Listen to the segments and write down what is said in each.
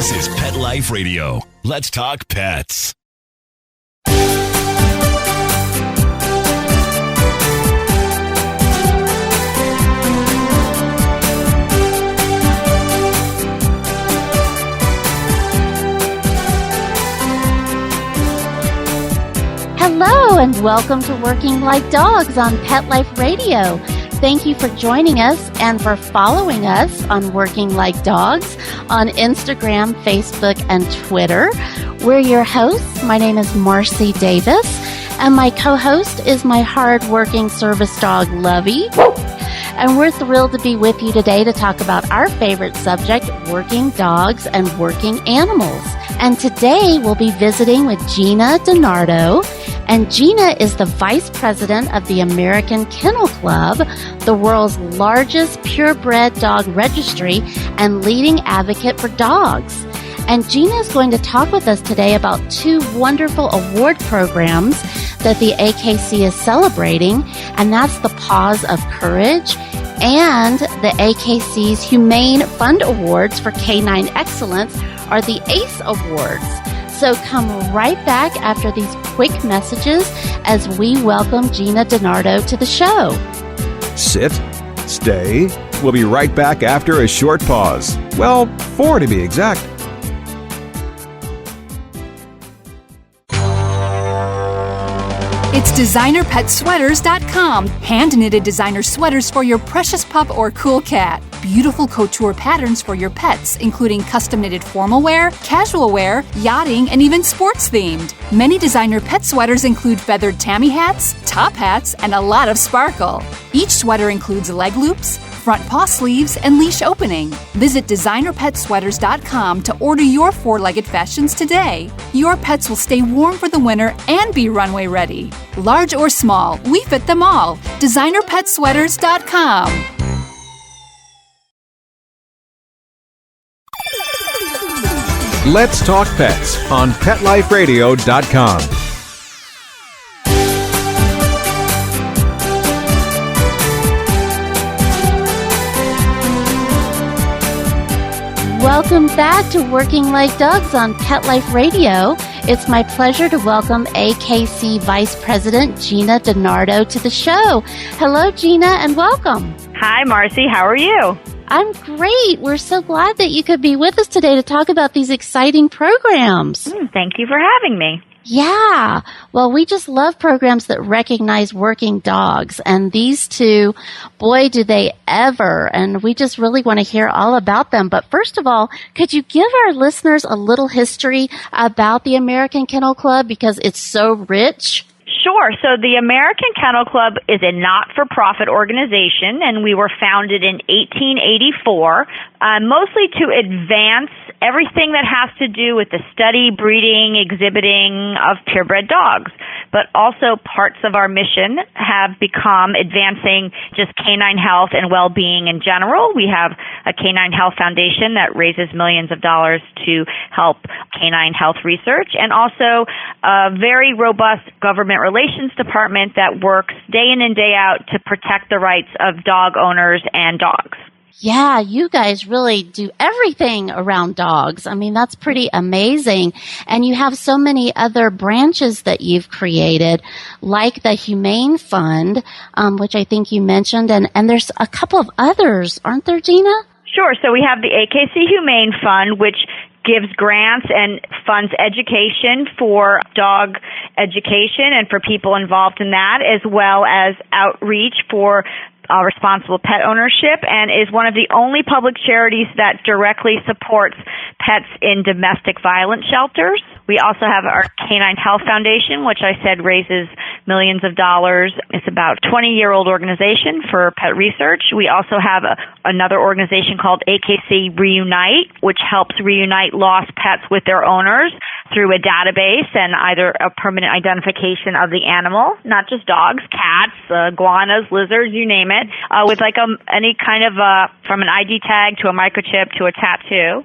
This is Pet Life Radio. Let's talk pets. Hello and welcome to Working Like Dogs on Pet Life Radio. Thank you for joining us and for following us on Working Like Dogs on Instagram, Facebook, and Twitter. We're your hosts. My name is Marcie Davis, and my co-host is my hard-working service dog, Lovey. And we're thrilled to be with you today to talk about our favorite subject, working dogs and working animals. And today we'll be visiting with Gina DiNardo. And Gina is the Vice President of the American Kennel Club, the world's largest purebred dog registry and leading advocate for dogs. And Gina is going to talk with us today about two wonderful award programs that the AKC is celebrating, and that's the Paws of Courage and the AKC's Humane Fund Awards for Canine Excellence are the ACE Awards. So come right back after these quick messages as we welcome Gina DiNardo to the show. Sit, stay. We'll be right back after a short pause. Well, 4 to be exact. It's DesignerPetSweaters.com. Hand-knitted designer sweaters for your precious pup or cool cat. Beautiful couture patterns for your pets, including custom-knitted formal wear, casual wear, yachting, and even sports-themed. Many designer pet sweaters include feathered tammy hats, top hats, and a lot of sparkle. Each sweater includes leg loops, front paw sleeves, and leash opening. Visit DesignerPetSweaters.com to order your four-legged fashions today. Your pets will stay warm for the winter and be runway ready. Large or small, we fit them all. DesignerPetSweaters.com. Let's talk pets on PetLifeRadio.com. Welcome back to Working Like Dogs on Pet Life Radio. It's my pleasure to welcome AKC Vice President Gina DiNardo to the show. Hello, Gina, and welcome. Hi, Marcie. How are you? I'm great. We're so glad that you could be with us today to talk about these exciting programs. Thank you for having me. Yeah. Well, we just love programs that recognize working dogs. And these two, boy, do they ever. And we just really want to hear all about them. But first of all, could you give our listeners a little history about the American Kennel Club because it's so rich? Sure. So the American Kennel Club is a not-for-profit organization, and we were founded in 1884, mostly to advance everything that has to do with the study, breeding, exhibiting of purebred dogs. But also parts of our mission have become advancing just canine health and well-being in general. We have a canine health foundation that raises millions of dollars to help canine health research, and also a very robust government relations department that works day in and day out to protect the rights of dog owners and dogs. Yeah, you guys really do everything around dogs. I mean, that's pretty amazing. And you have so many other branches that you've created, like the Humane Fund, which I think you mentioned, and there's a couple of others, aren't there, Gina? Sure. So we have the AKC Humane Fund, which gives grants and funds education for dog education and for people involved in that, as well as outreach for responsible pet ownership, and is one of the only public charities that directly supports pets in domestic violence shelters. We also have our Canine Health Foundation, which I said raises millions of dollars. It's about a 20-year-old organization for pet research. We also have another organization called AKC Reunite, which helps reunite lost pets with their owners through a database and either a permanent identification of the animal, not just dogs, cats, iguanas, lizards, you name it, with like any kind of from an ID tag to a microchip to a tattoo.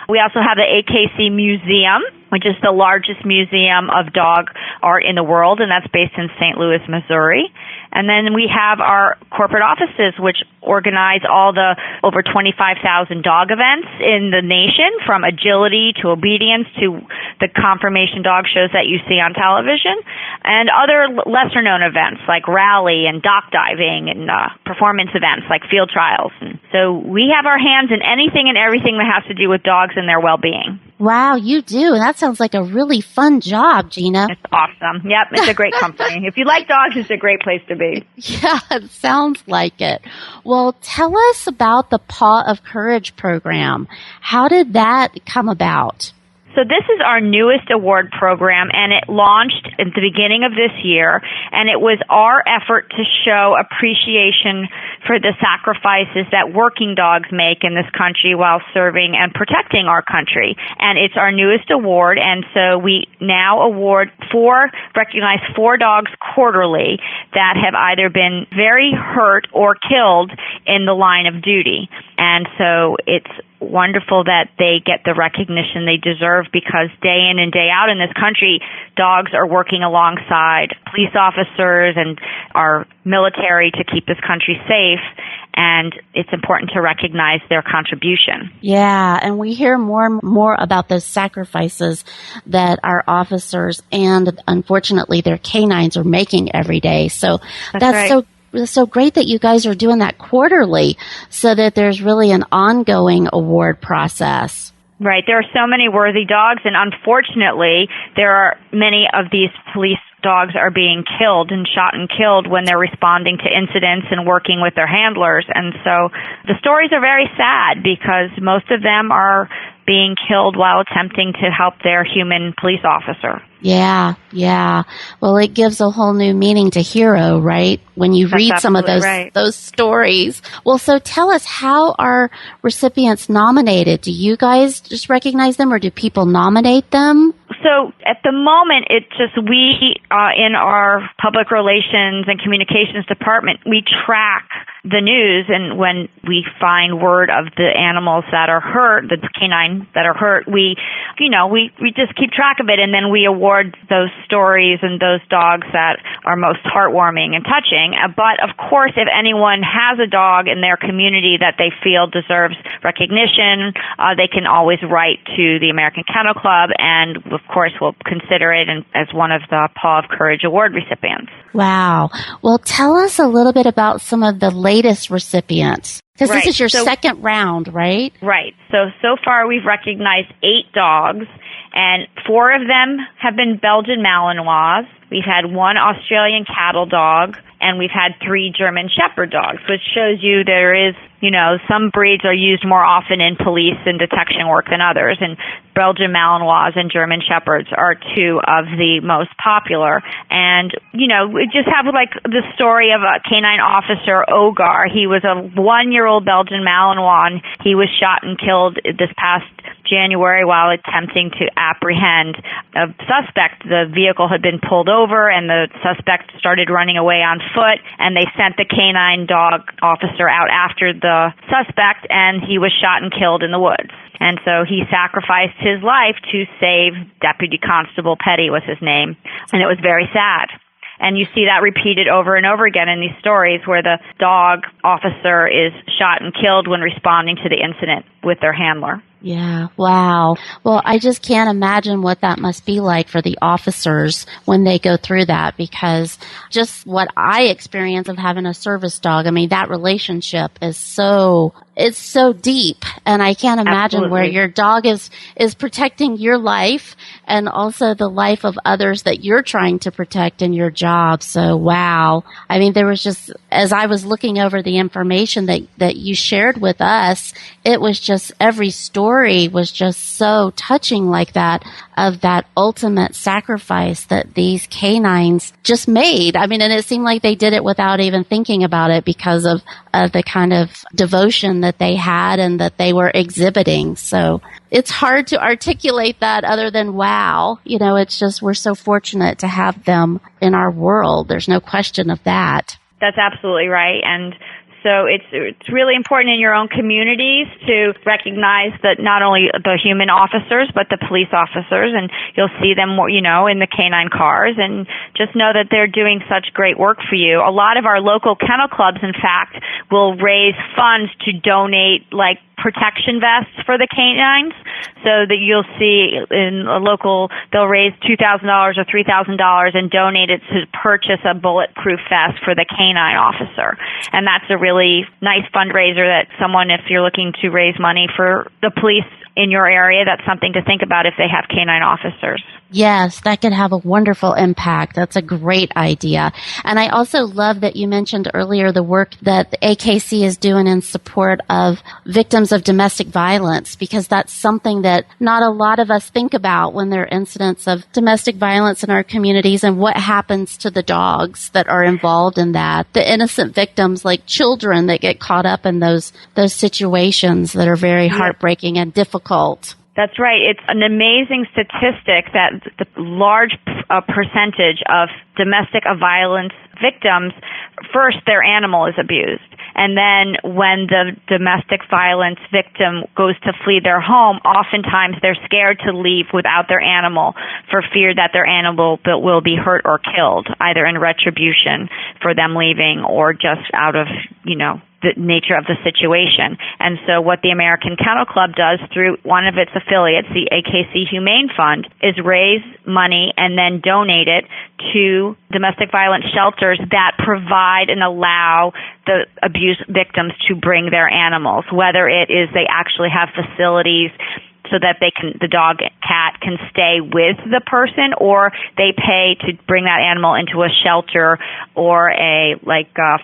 We also have the AKC Museum, which is the largest museum of dog art in the world, and that's based in St. Louis, Missouri. And then we have our corporate offices, which organize all the over 25,000 dog events in the nation, from agility to obedience to the conformation dog shows that you see on television, and other lesser-known events like rally and dock diving and performance events like field trials. And so we have our hands in anything and everything that has to do with dogs and their well-being. Wow, you do. And that sounds like a really fun job, Gina. It's awesome. Yep, it's a great company. If you like dogs, it's a great place to be. Yeah, it sounds like it. Well, tell us about the Paw of Courage program. How did that come about? So this is our newest award program, and it launched at the beginning of this year, and it was our effort to show appreciation for the sacrifices that working dogs make in this country while serving and protecting our country. And it's our newest award, and so we now recognize 4 dogs quarterly that have either been very hurt or killed in the line of duty. And so it's wonderful that they get the recognition they deserve, because day in and day out in this country, dogs are working alongside police officers and our military to keep this country safe, and it's important to recognize their contribution. Yeah, and we hear more and more about those sacrifices that our officers and, unfortunately, their canines are making every day. So that's right. So great that you guys are doing that quarterly, so that there's really an ongoing award process. Right. There are so many worthy dogs, and unfortunately, there are many of these police dogs are being killed and shot and killed when they're responding to incidents and working with their handlers. And so the stories are very sad, because most of them are being killed while attempting to help their human police officer. Yeah. Well, it gives a whole new meaning to hero, right? When you read some of those stories. Well, so tell us, how are recipients nominated? Do you guys just recognize them, or do people nominate them? So at the moment, it's just we, in our public relations and communications department, we track the news, and when we find word of the animals that are hurt, the canine that are hurt, we just keep track of it, and then we award those stories and those dogs that are most heartwarming and touching. But of course, if anyone has a dog in their community that they feel deserves recognition, they can always write to the American Kennel Club, and of course we'll consider it as one of the Paw of Courage award recipients. Wow. Well, tell us a little bit about some of the latest recipients, because this is your second round, right? Right. So far we've recognized 8 dogs, and 4 of them have been Belgian Malinois. We've had 1 Australian cattle dog, and we've had 3 German Shepherd dogs, which shows you there is, some breeds are used more often in police and detection work than others, and Belgian Malinois and German Shepherds are 2 of the most popular. And, we just have like the story of a canine officer, Ogar. He was a 1-year-old Belgian Malinois, and he was shot and killed this past January while attempting to apprehend a suspect. The vehicle had been pulled over, and the suspect started running away on foot, and they sent the canine dog officer out after the suspect, and he was shot and killed in the woods. And so he sacrificed his life to save Deputy Constable Petty was his name, and it was very sad. And you see that repeated over and over again in these stories, where the dog officer is shot and killed when responding to the incident with their handler. Yeah. Wow. Well, I just can't imagine what that must be like for the officers when they go through that, because just what I experience of having a service dog, I mean, that relationship is it's so deep, and I can't imagine where your dog is protecting your life and also the life of others that you're trying to protect in your job. So, wow. I mean, there was just, as I was looking over the information that you shared with us, it was just, every story was just so touching like that, of that ultimate sacrifice that these canines just made. I mean, and it seemed like they did it without even thinking about it, because of the kind of devotion that they had and that they were exhibiting. So it's hard to articulate that other than wow. It's just, we're so fortunate to have them in our world. There's no question of that. That's absolutely right. And so it's really important in your own communities to recognize that not only the human officers, but the police officers, and you'll see them more, in the canine cars, and just know that they're doing such great work for you. A lot of our local kennel clubs, in fact, will raise funds to donate, like, protection vests for the canines, so that you'll see in a local, they'll raise $2,000 or $3,000 and donate it to purchase a bulletproof vest for the canine officer. And that's a really nice fundraiser that someone, if you're looking to raise money for the police in your area, that's something to think about if they have canine officers. Yes, that could have a wonderful impact. That's a great idea. And I also love that you mentioned earlier the work that the AKC is doing in support of victims of domestic violence, because that's something that not a lot of us think about when there are incidents of domestic violence in our communities and what happens to the dogs that are involved in that. The innocent victims, like children, that get caught up in those situations that are very heartbreaking and difficult. That's right. It's an amazing statistic that the large percentage of domestic violence victims, first their animal is abused. And then when the domestic violence victim goes to flee their home, oftentimes they're scared to leave without their animal for fear that their animal will be hurt or killed, either in retribution for them leaving or just out of, the nature of the situation. And so what the American Kennel Club does through one of its affiliates, the AKC Humane Fund, is raise money and then donate it to domestic violence shelters that provide and allow the abuse victims to bring their animals, whether it is they actually have facilities so that the dog, cat can stay with the person, or they pay to bring that animal into a shelter or a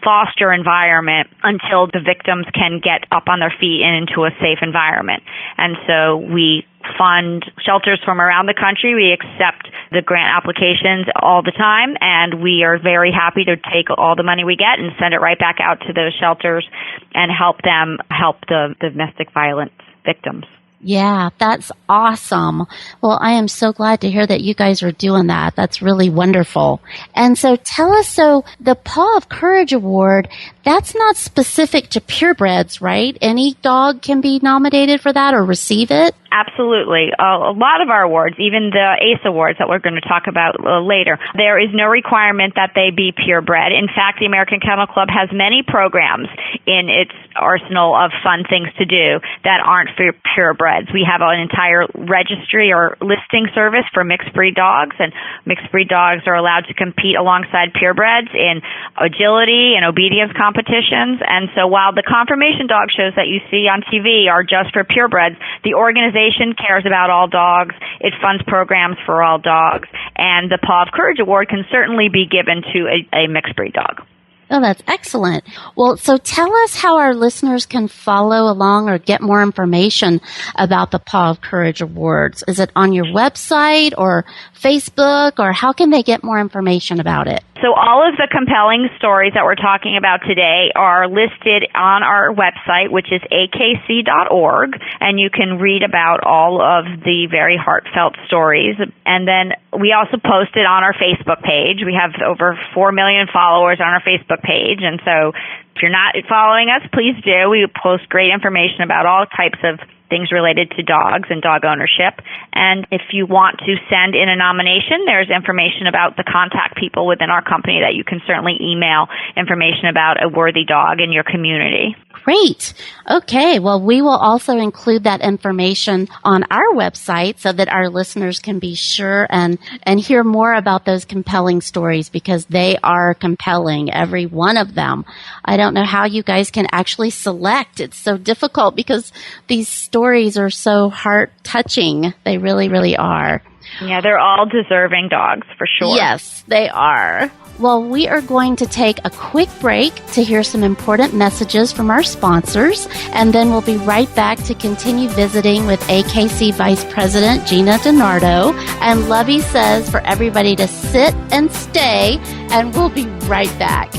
foster environment until the victims can get up on their feet and into a safe environment. And so we fund shelters from around the country. We accept the grant applications all the time, and we are very happy to take all the money we get and send it right back out to those shelters and help the domestic violence victims. Yeah, that's awesome. Well, I am so glad to hear that you guys are doing that. That's really wonderful. And so tell us, the Paw of Courage Award, that's not specific to purebreds, right? Any dog can be nominated for that or receive it? Absolutely. A lot of our awards, even the ACE awards that we're going to talk about later, there is no requirement that they be purebred. In fact, the American Kennel Club has many programs in its arsenal of fun things to do that aren't for purebreds. We have an entire registry or listing service for mixed breed dogs, and mixed breed dogs are allowed to compete alongside purebreds in agility and obedience competitions. And so while the conformation dog shows that you see on TV are just for purebreds, the organization cares about all dogs. It funds programs for all dogs. And the Paw of Courage Award can certainly be given to a mixed breed dog. Oh, that's excellent. Well, so tell us how our listeners can follow along or get more information about the Paw of Courage Awards. Is it on your website or Facebook, or how can they get more information about it? So all of the compelling stories that we're talking about today are listed on our website, which is akc.org, and you can read about all of the very heartfelt stories. And then we also post it on our Facebook page. We have over 4 million followers on our Facebook page, and so if you're not following us, please do. We post great information about all types of things related to dogs and dog ownership. And if you want to send in a nomination, there's information about the contact people within our company that you can certainly email information about a worthy dog in your community. Great. Okay. Well, we will also include that information on our website so that our listeners can be sure and hear more about those compelling stories, because they are compelling, every one of them. I don't know how you guys can actually select. It's so difficult because these stories are so heart-touching. They really, really are. Yeah, they're all deserving dogs, for sure. Yes, they are. Well, we are going to take a quick break to hear some important messages from our sponsors, and then we'll be right back to continue visiting with AKC Vice President Gina DiNardo. And Lovey says for everybody to sit and stay, and we'll be right back.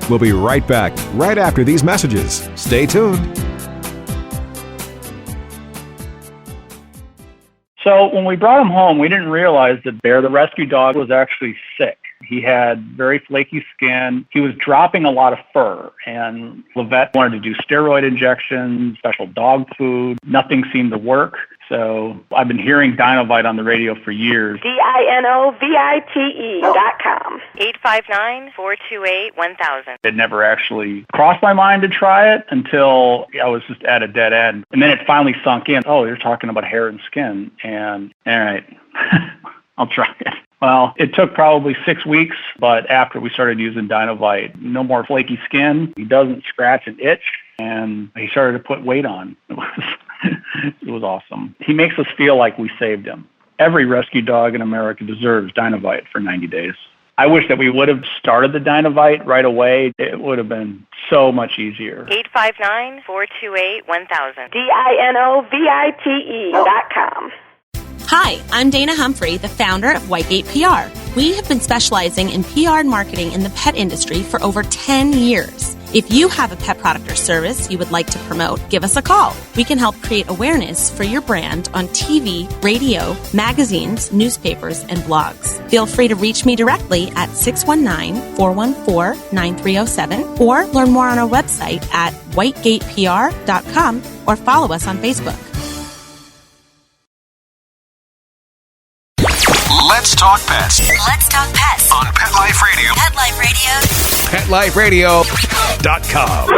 We'll be right back right after these messages. Stay tuned. So when we brought him home, we didn't realize that Bear, the rescue dog, was actually sick. He had very flaky skin. He was dropping a lot of fur, and the vet wanted to do steroid injections, special dog food. Nothing seemed to work. So I've been hearing Dinovite on the radio for years. DINOVITE.com. 859-428-1000. It never actually crossed my mind to try it until I was just at a dead end. And then it finally sunk in. Oh, you're talking about hair and skin. And all right, I'll try it. Well, it took probably 6 weeks, but after we started using Dinovite, no more flaky skin. He doesn't scratch and itch, and he started to put weight on. It was awesome. He makes us feel like we saved him. Every rescue dog in America deserves Dinovite for 90 days. I wish that we would have started the Dinovite right away. It would have been so much easier. 859-428-1000. DINOVITE.com. Hi, I'm Dana Humphrey, the founder of Whitegate PR. We have been specializing in PR and marketing in the pet industry for over 10 years. If you have a pet product or service you would like to promote, give us a call. We can help create awareness for your brand on TV, radio, magazines, newspapers, and blogs. Feel free to reach me directly at 619-414-9307 or learn more on our website at whitegatepr.com or follow us on Facebook. Let's talk pets. Let's talk pets On Pet Life Radio. Pet Life Radio. PetLifeRadio.com.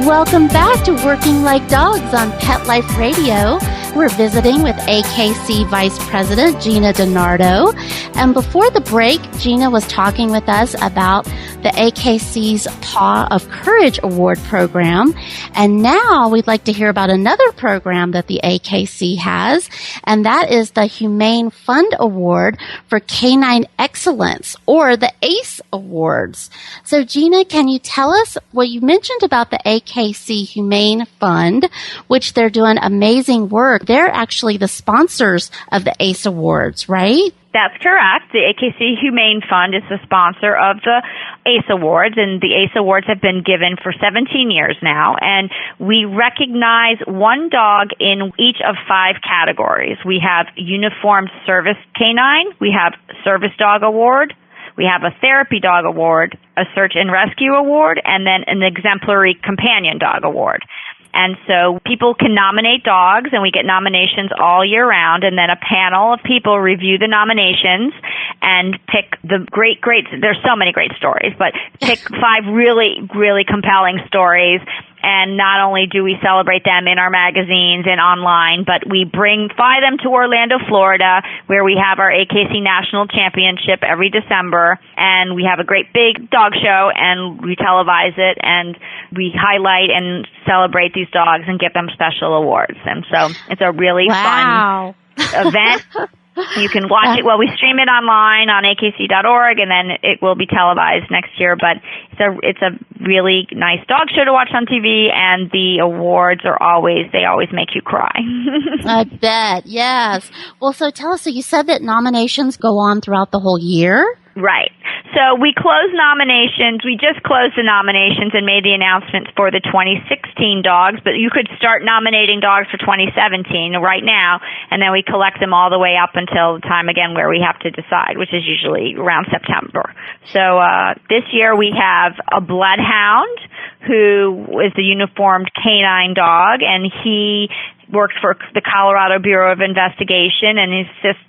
Welcome back to Working Like Dogs on Pet Life Radio. We're visiting with AKC Vice President Gina DiNardo. And before the break, Gina was talking with us about the AKC's Paw of Courage Award program. And now we'd like to hear about another program that the AKC has, and that is the Humane Fund Award for Canine Excellence, or the ACE Awards. So Gina, can you tell us what you mentioned about the AKC Humane Fund, which they're doing amazing work. They're actually the sponsors of the ACE Awards, right? That's correct. The AKC Humane Fund is the sponsor of the ACE Awards, and the ACE Awards have been given for 17 years now, and we recognize one dog in each of 5 categories. We have Uniformed Service Canine, we have Service Dog Award, we have a Therapy Dog Award, a Search and Rescue Award, and then an Exemplary Companion Dog Award. And so people can nominate dogs, and we get nominations all year round, and then a panel of people review the nominations and pick the great, there's so many great stories, but pick 5 really, really compelling stories. And not only do we celebrate them in our magazines and online, but we fly them to Orlando, Florida, where we have our AKC National Championship every December. And we have a great big dog show, and we televise it, and we highlight and celebrate these dogs and give them special awards. And so it's a really fun event. You can watch it. Well, we stream it online on akc.org, and then it will be televised next year. But it's a really nice dog show to watch on TV, and the awards they always make you cry. I bet, yes. Well, so tell us, so you said that nominations go on throughout the whole year? Right. So we closed nominations. We just closed the nominations and made the announcements for the 2016 dogs, but you could start nominating dogs for 2017 right now, and then we collect them all the way up until the time again where we have to decide, which is usually around September. So this year we have a bloodhound who is the uniformed canine dog, and he works for the Colorado Bureau of Investigation and assists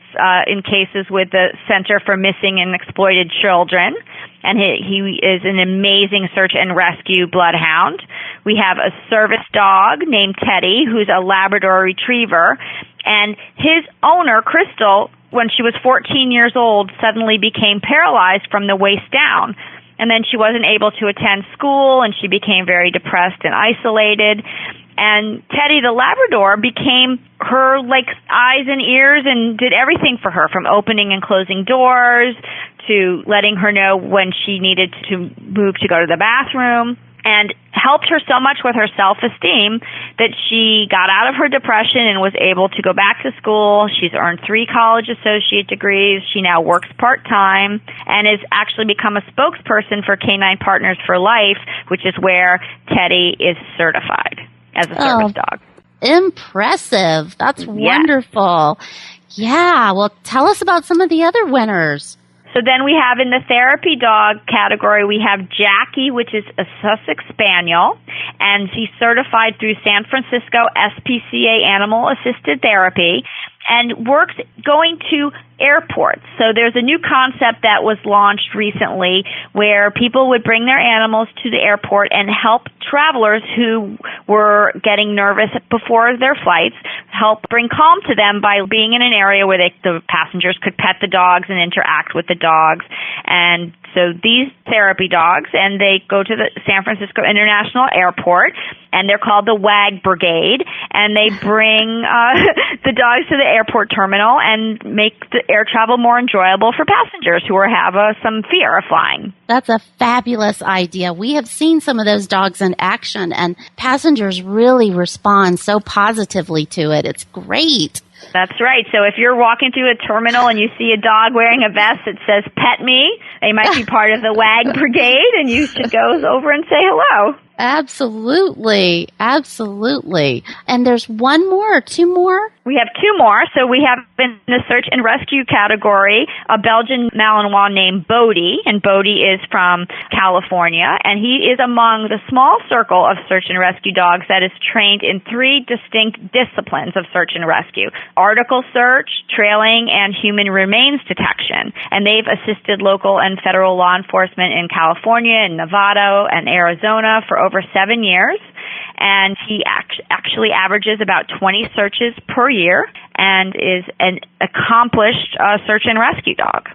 in cases with the Center for Missing and Exploited Children. And he is an amazing search and rescue bloodhound. We have a service dog named Teddy, who's a Labrador Retriever. And his owner, Crystal, when she was 14 years old, suddenly became paralyzed from the waist down. And then she wasn't able to attend school, and she became very depressed and isolated. And Teddy the Labrador became her eyes and ears and did everything for her, from opening and closing doors to letting her know when she needed to move to go to the bathroom, and helped her so much with her self-esteem that she got out of her depression and was able to go back to school. She's earned 3 college associate degrees. She now works part-time and has actually become a spokesperson for Canine Partners for Life, which is where Teddy is certified. as a service dog. Impressive. That's wonderful. Yeah. Well, tell us about some of the other winners. So then we have in the therapy dog category, we have Jackie, which is a Sussex Spaniel, and she's certified through San Francisco SPCA Animal Assisted Therapy and works going to airports. So there's a new concept that was launched recently where people would bring their animals to the airport and help travelers who were getting nervous before their flights, help bring calm to them by being in an area where the passengers could pet the dogs and interact with the dogs. And so these therapy dogs, and they go to the San Francisco International Airport, and they're called the WAG Brigade, and they bring the dogs to the airport terminal and make the air travel more enjoyable for passengers who have some fear of flying. That's a fabulous idea. We have seen some of those dogs in action, and passengers really respond so positively to it. It's great. That's right. So if you're walking through a terminal and you see a dog wearing a vest that says "Pet Me," they might be part of the WAG Brigade, and you should go over and say hello. Absolutely. Absolutely. And there's one more or two more? We have two more. So we have in the search and rescue category a Belgian Malinois named Bodie, and Bodie is from California, and he is among the small circle of search and rescue dogs that is trained in three distinct disciplines of search and rescue: article search, trailing, and human remains detection. And they've assisted local and federal law enforcement in California and Nevada and Arizona for over 7 years. And he actually averages about 20 searches per year and is an accomplished search and rescue dog.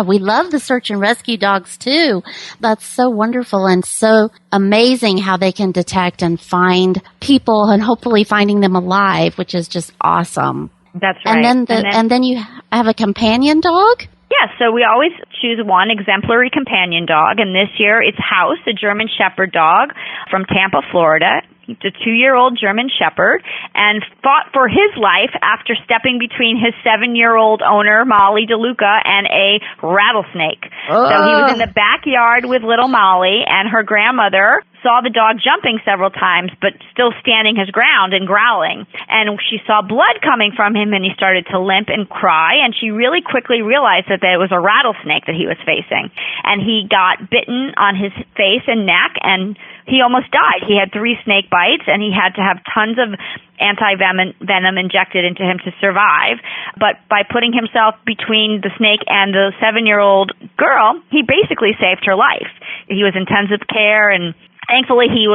We love the search and rescue dogs too. That's so wonderful and so amazing how they can detect and find people and hopefully finding them alive, which is just awesome. That's right. And then you have a companion dog? Yes, so we always choose one exemplary companion dog, and this year it's House, a German Shepherd dog from Tampa, Florida. He's a 2-year-old German Shepherd and fought for his life after stepping between his 7-year-old owner, Molly DeLuca, and a rattlesnake. So he was in the backyard with little Molly, and her grandmother saw the dog jumping several times, but still standing his ground and growling. And she saw blood coming from him, and he started to limp and cry, and she really quickly realized that it was a rattlesnake that he was facing. And he got bitten on his face and neck, and he almost died. He had 3 snake bites, and he had to have tons of anti-venom injected into him to survive. But by putting himself between the snake and the 7-year-old girl, he basically saved her life. He was in intensive care, and thankfully, he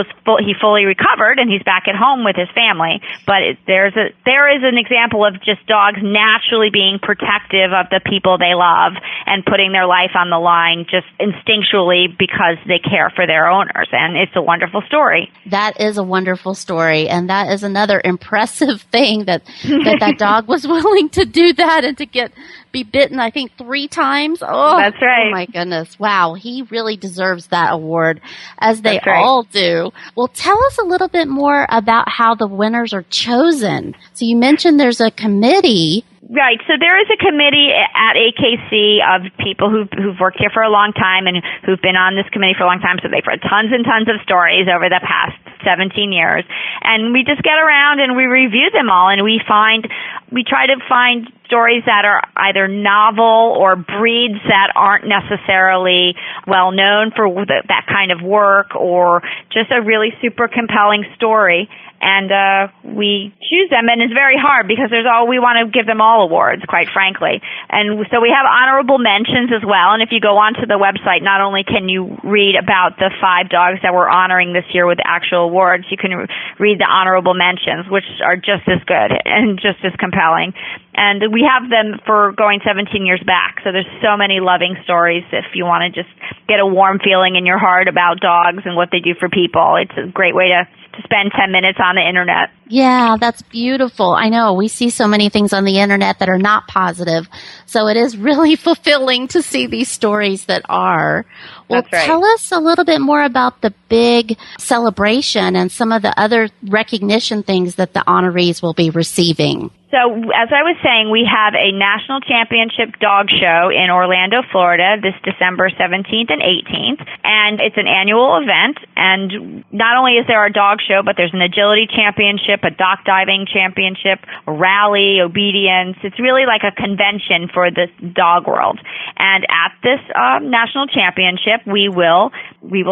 fully recovered, and he's back at home with his family. But there is an example of just dogs naturally being protective of the people they love and putting their life on the line just instinctually because they care for their owners. And it's a wonderful story. That is a wonderful story, and that is another impressive thing that dog was willing to do that and to be bitten, I think, 3 times. Oh, that's right. Oh my goodness! Wow, he really deserves that award, as they all do. Well, tell us a little bit more about how the winners are chosen. So you mentioned there's a committee. Right. So there is a committee at AKC of people who've worked here for a long time and who've been on this committee for a long time. So they've read tons and tons of stories over the past 17 years. And we just get around and we review them all, and we try to find stories that are either novel or breeds that aren't necessarily well known for that kind of work, or just a really super compelling story. And we choose them, and it's very hard because we want to give them all awards, quite frankly. And so we have honorable mentions as well. And if you go onto the website, not only can you read about the 5 dogs that we're honoring this year with actual awards, you can read the honorable mentions, which are just as good and just as compelling. And we have them for going 17 years back. So there's so many loving stories if you want to just get a warm feeling in your heart about dogs and what they do for people. It's a great way to spend 10 minutes on the internet. Yeah, that's beautiful. I know we see so many things on the internet that are not positive. So it is really fulfilling to see these stories that are. Well, that's right. Tell us a little bit more about the big celebration and some of the other recognition things that the honorees will be receiving. So, as I was saying, we have a national championship dog show in Orlando, Florida, this December 17th and 18th. And it's an annual event. And not only is there a dog show, but there's an agility championship, a dock diving championship, a rally, obedience. It's really like a convention for the dog world. And at this national championship, we will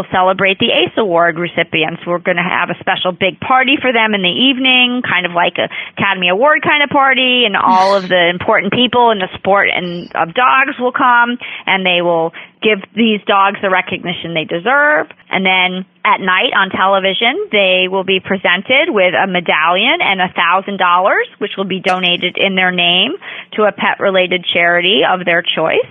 celebrate the ACE Award recipients. We're going to have a special big party for them in the evening, kind of like a Academy Award kind of party, and all of the important people in the sport and of dogs will come, and they will give these dogs the recognition they deserve. And then at night on television, they will be presented with a medallion and $1,000, which will be donated in their name to a pet-related charity of their choice.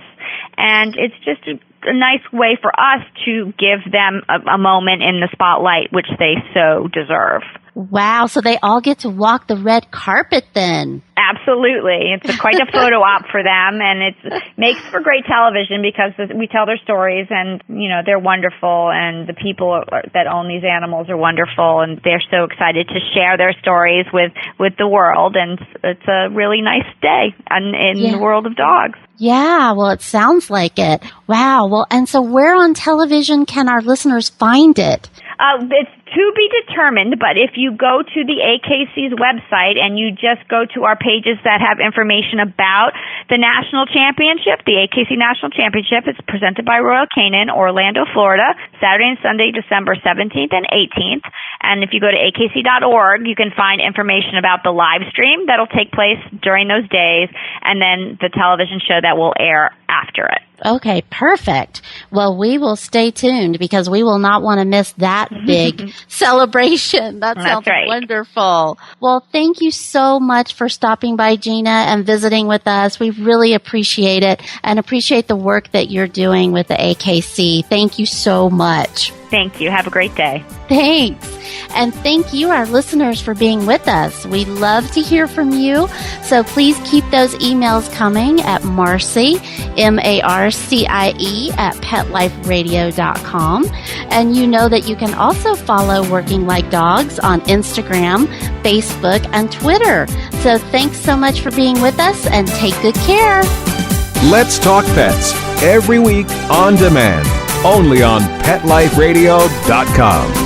And it's just a nice way for us to give them a moment in the spotlight, which they so deserve. Wow, so they all get to walk the red carpet then. Absolutely. It's quite a photo op for them, and it makes for great television because we tell their stories, and, you know, they're wonderful, and the people that own these animals are wonderful, and they're so excited to share their stories with the world, and it's a really nice day in the world of dogs. Yeah, well, it sounds like it. Wow. Well, and so where on television can our listeners find it? It's to be determined, but if you go to the AKC's website and you just go to our pages that have information about the national championship, the AKC National Championship, it's presented by Royal Canin, Orlando, Florida, Saturday and Sunday, December 17th and 18th. And if you go to akc.org, you can find information about the live stream that'll take place during those days, and then the television show that will air after it. Okay, perfect. Well, we will stay tuned because we will not want to miss that big celebration. That sounds wonderful. Well, thank you so much for stopping by, Gina, and visiting with us. We really appreciate it and appreciate the work that you're doing with the AKC. Thank you so much. Thank you. Have a great day. Thanks. And thank you, our listeners, for being with us. We love to hear from you. So please keep those emails coming at Marcie, MARCIE, at PetLifeRadio.com. And you know that you can also follow Working Like Dogs on Instagram, Facebook, and Twitter. So thanks so much for being with us, and take good care. Let's Talk Pets, every week on demand, only on PetLifeRadio.com.